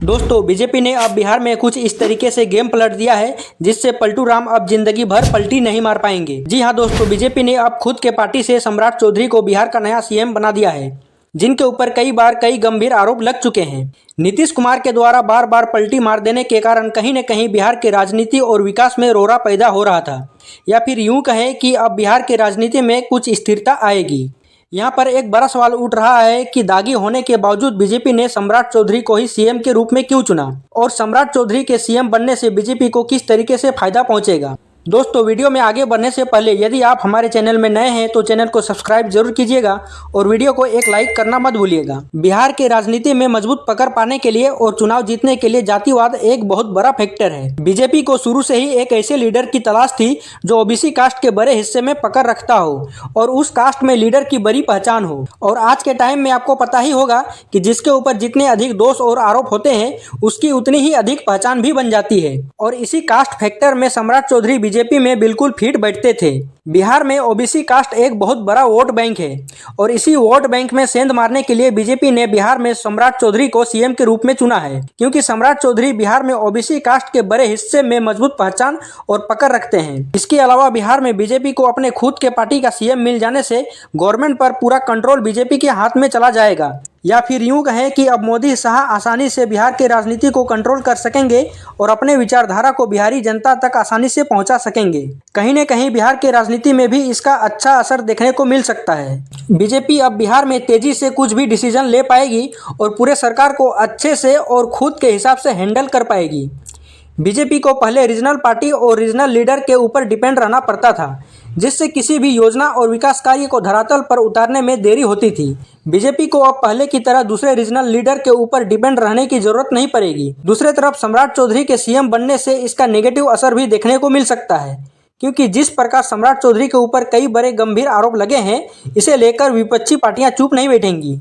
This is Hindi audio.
दोस्तों बीजेपी ने अब बिहार में कुछ इस तरीके से गेम पलट दिया है जिससे पलटू राम अब जिंदगी भर पलटी नहीं मार पाएंगे। जी हां दोस्तों, बीजेपी ने अब खुद के पार्टी से सम्राट चौधरी को बिहार का नया सीएम बना दिया है, जिनके ऊपर कई बार कई गंभीर आरोप लग चुके हैं। नीतीश कुमार के द्वारा बार बार पलटी मार देने के कारण कहीं न कहीं बिहार के राजनीति और विकास में रोड़ा पैदा हो रहा था, या फिर यूं कहें कि अब बिहार के राजनीति में कुछ स्थिरता आएगी। यहाँ पर एक बड़ा सवाल उठ रहा है कि दागी होने के बावजूद बीजेपी ने सम्राट चौधरी को ही सीएम के रूप में क्यों चुना, और सम्राट चौधरी के सीएम बनने से बीजेपी को किस तरीके से फायदा पहुंचेगा। दोस्तों वीडियो में आगे बढ़ने से पहले यदि आप हमारे चैनल में नए हैं तो चैनल को सब्सक्राइब जरूर कीजिएगा और वीडियो को एक लाइक करना मत भूलिएगा। बिहार के राजनीति में मजबूत पकड़ पाने के लिए और चुनाव जीतने के लिए जातिवाद एक बहुत बड़ा फैक्टर है। बीजेपी को शुरू से ही एक ऐसे लीडर की तलाश थी जो ओबीसी कास्ट के बड़े हिस्से में पकड़ रखता हो और उस कास्ट में लीडर की बड़ी पहचान हो। और आज के टाइम में आपको पता ही होगा कि जिसके ऊपर जितने अधिक दोष और आरोप होते हैं उसकी उतनी ही अधिक पहचान भी बन जाती है। और इसी कास्ट फैक्टर में सम्राट चौधरी बीजेपी में बिल्कुल फिट बैठते थे। बिहार में ओबीसी कास्ट एक बहुत बड़ा वोट बैंक है और इसी वोट बैंक में सेंध मारने के लिए बीजेपी ने बिहार में सम्राट चौधरी को सीएम के रूप में चुना है, क्योंकि सम्राट चौधरी बिहार में ओबीसी कास्ट के बड़े हिस्से में मजबूत पहचान और पकड़ रखते हैं। इसके अलावा बिहार में बीजेपी को अपने खुद के पार्टी का सीएम मिल जाने से गवर्नमेंट पर पूरा कंट्रोल बीजेपी के हाथ में चला जाएगा, या फिर यूं कहें कि अब मोदी शाह आसानी से बिहार के राजनीति को कंट्रोल कर सकेंगे और अपने विचारधारा को बिहारी जनता तक आसानी से पहुंचा सकेंगे। कहीं न कहीं बिहार के राजनीति में भी इसका अच्छा असर देखने को मिल सकता है। बीजेपी अब बिहार में तेजी से कुछ भी डिसीजन ले पाएगी और पूरे सरकार को अच्छे से और खुद के हिसाब से हैंडल कर पाएगी। बीजेपी को पहले रीजनल पार्टी और रीजनल लीडर के ऊपर डिपेंड रहना पड़ता था, जिससे किसी भी योजना और विकास कार्य को धरातल पर उतारने में देरी होती थी। बीजेपी को अब पहले की तरह दूसरे रीजनल लीडर के ऊपर डिपेंड रहने की जरूरत नहीं पड़ेगी। दूसरी तरफ सम्राट चौधरी के सीएम बनने से इसका नेगेटिव असर भी देखने को मिल सकता है, क्योंकि जिस प्रकार सम्राट चौधरी के ऊपर कई बड़े गंभीर आरोप लगे हैं, इसे लेकर विपक्षी पार्टियां चुप नहीं बैठेंगी।